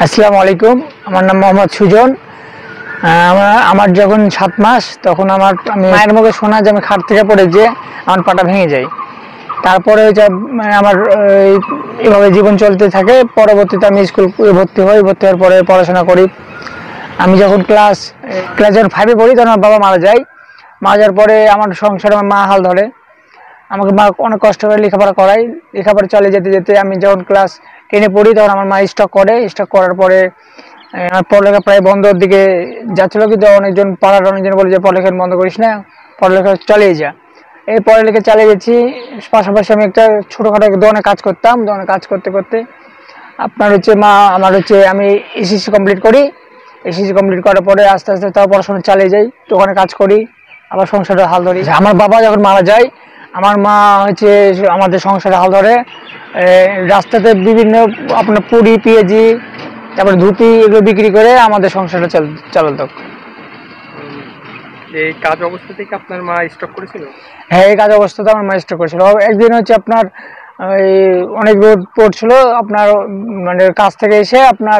আসসালামু আলাইকুম। আমার নাম মোহাম্মদ সুজন। আমার যখন 7 মাস তখন আমি মায়ের মুখে শোনা যে আমি খাট থেকে পড়ে গিয়ে আমার পাটা ভেঙে যায়। তারপরে আমার এভাবে জীবন চলতে থাকে। পরবর্তীতে আমি স্কুল ভর্তি হই। ভর্তি হওয়ার পরে পড়াশোনা করি। আমি যখন ক্লাস যখন 5-এ পড়ি তখন আমার বাবা মারা যায়। মারা যাওয়ার পরে আমার সংসারে আমার মা হাল ধরে। আমাকে মা অনেক কষ্ট করে লেখাপড়া করায়। লেখাপড়া চলে যেতে যেতে আমি যখন ক্লাস 10-এ পড়ি তখন আমার মা স্ট্রোক করে। স্ট্রোক করার পরে আমার পড়ালেখা প্রায় বন্ধর দিকে যাচ্ছিল, কিন্তু পাড়ার অনেকজন বলে যে পড়ালেখা বন্ধ করিস না, পড়ালেখা চালিয়ে যা। এই পড়ালেখা চালিয়ে গেছি। পাশাপাশি আমি একটা ছোটোখাটো দোকানে কাজ করতাম। দোকানে কাজ করতে করতে আমি এসএসসি কমপ্লিট করি। এসএসসি কমপ্লিট করার পরে আস্তে আস্তে তাও পড়াশোনা চালিয়ে যাই, দোকানে কাজ করি, আবার সংসারে হাল ধরি। আমার বাবা যখন মারা যায় আমার মা আমাদের সংসারে হাল ধরে। রাস্তাতে বিভিন্ন আপনার পুরি পেঁয়াজি তারপরে ধুতি এগুলো বিক্রি করে আমাদের সংসারটা চালাতো। এই কাজ অবস্থা থেকে আপনার মা স্ট্রোক করেছিল? হ্যাঁ, এই কাজ অবস্থাতে আমার মা স্ট্রোক করেছিল। একদিন আপনার অনেক রোদ পড়ছিল, আপনার মানে কাজ থেকে এসে আপনার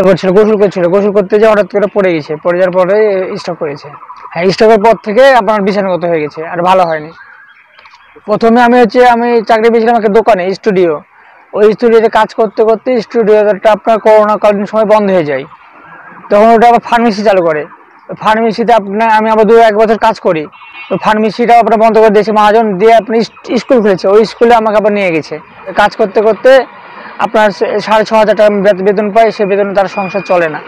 গোসল করতে যে হঠাৎ করে পড়ে গেছে। পড়ে যাওয়ার পরে স্ট্রোক করেছে। হ্যাঁ, স্ট্রোকের পর থেকে আপনার বিছানাগত হয়ে গেছে, আর ভালো হয়নি। প্রথমে আমি চাকরি পেয়েছিলাম একটা দোকানে, স্টুডিও। ওই স্টুডিওতে কাজ করতে করতে স্টুডিওটা আপনার করোনাকালীন সময় বন্ধ হয়ে যায়। তখন ওটা আবার ফার্মেসি চালু করে। ফার্মেসিতে আমি আবার 1 বছর কাজ করি। তো ফার্মেসিটাও আপনার বন্ধ করে দিয়েছে মহাজন, দিয়ে আপনি স্কুল খুলেছে। ওই স্কুলে আমাকে আবার নিয়ে গেছে। কাজ করতে করতে আপনার 6,500 টাকা বেতন পাই। সে বেতনে তার সংসার চলে না।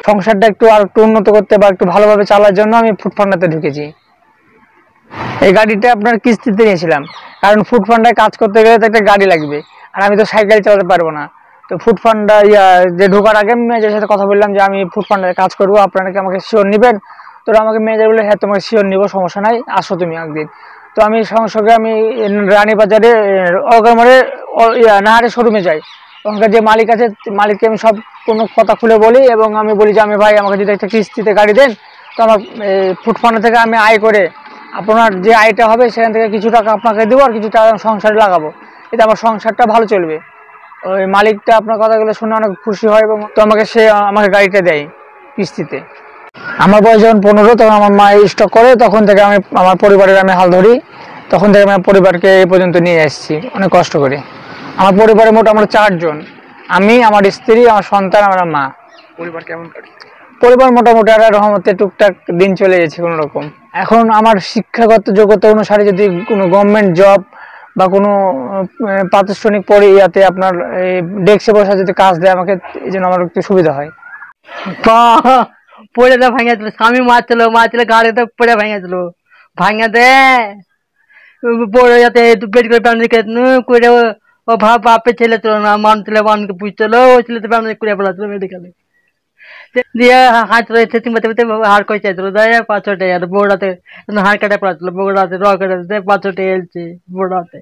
সংসারটা একটু উন্নত করতে বা একটু ভালোভাবে চালার জন্য আমি ফুড ফান্ডাতে ঢুকেছি। এই গাড়িটা আপনার কিস্তিতে নিয়েছিলাম, কারণ ফুড ফান্ডায় কাজ করতে গেলে তো একটা গাড়ি লাগবে, আর আমি তো সাইকেল চালাতে পারবো না। তো ফুড ফান্ডা যে ঢোকার আগে মেয়েদের সাথে কথা বললাম যে আমি ফুড ফান্ডায় কাজ করবো, আপনারা কি আমাকে শিওর নেবেন? তো আমাকে মেয়েদের বললো হ্যাঁ, তোমাকে শিওর নিবো, সমস্যা নাই, আসো তুমি একদিন। তো আমি সঙ্গে সঙ্গে আমি রানীবাজারে নাহারের শোরুমে যাই। ওখানকার যে মালিক আছে, মালিককে আমি সব কোনো কথা খুলে বলি, এবং আমি বলি যে আমি ভাই, আমাকে যদি একটা কিস্তিতে গাড়ি দেন তো আমার ফুড ফান্ডা থেকে আমি আয় করে আপনার যে আয়টা হবে সেখান থেকে কিছু টাকা আপনাকে দেবো, আর কিছু টাকা সংসারে লাগাবো, এতে আমার সংসারটা ভালো চলবে। ওই মালিকটা আপনার কথাগুলো শুনে অনেক খুশি হয়, এবং তো আমাকে গাড়িটা দেয় কিস্তিতে। আমার বয়স যখন 15, তখন আমার মা স্ট্রোক করে। তখন থেকে আমার পরিবারের আমি হাল ধরি। তখন থেকে আমি পরিবারকে এই পর্যন্ত নিয়ে এসেছি অনেক কষ্ট করে। আমার পরিবারে মোটামুটি 4 জন, আমি, আমার স্ত্রী, আমার সন্তান, আমার মা। পরিবার কেমন কাটছে? পরিবার মোটামুটি আল্লাহর রহমতে টুকটাক দিন চলে গেছে কোনো রকম। এখন আমার শিক্ষাগত যোগ্যতা অনুসারে যদি কোনো গভর্নমেন্ট জব বা কোনো প্রাতিষ্ঠানিক ইয়াতে আপনার ডেস্কে বসে যদি কাজ দেয় আমাকে, এই জন্য আমার একটু সুবিধা হয়। পড়ে তো ভাঙিয়েছিল, স্বামী মারছিল গাড়িতে পড়ে ভাঙিয়েছিল, ভাঙিয়ে দে পড়ে যাতে পেট করে প্যামলি করে ও বাপের ছেলে ছিল না, মানুষছিল, মানুষকে পুষছিল, ওই ছেলে তো প্যামলি করে পড়াচ্ছিল মেডিকেলে। দিয়ে হাত রয়েছে হাড় কই চাইছিল, দেয় 500 টাকা বগুড়াতে হাড় কাটা পড়াচ্ছিল, বগুড়াতে র কাটাতে 500 টাকা এলছে বগুড়াতে।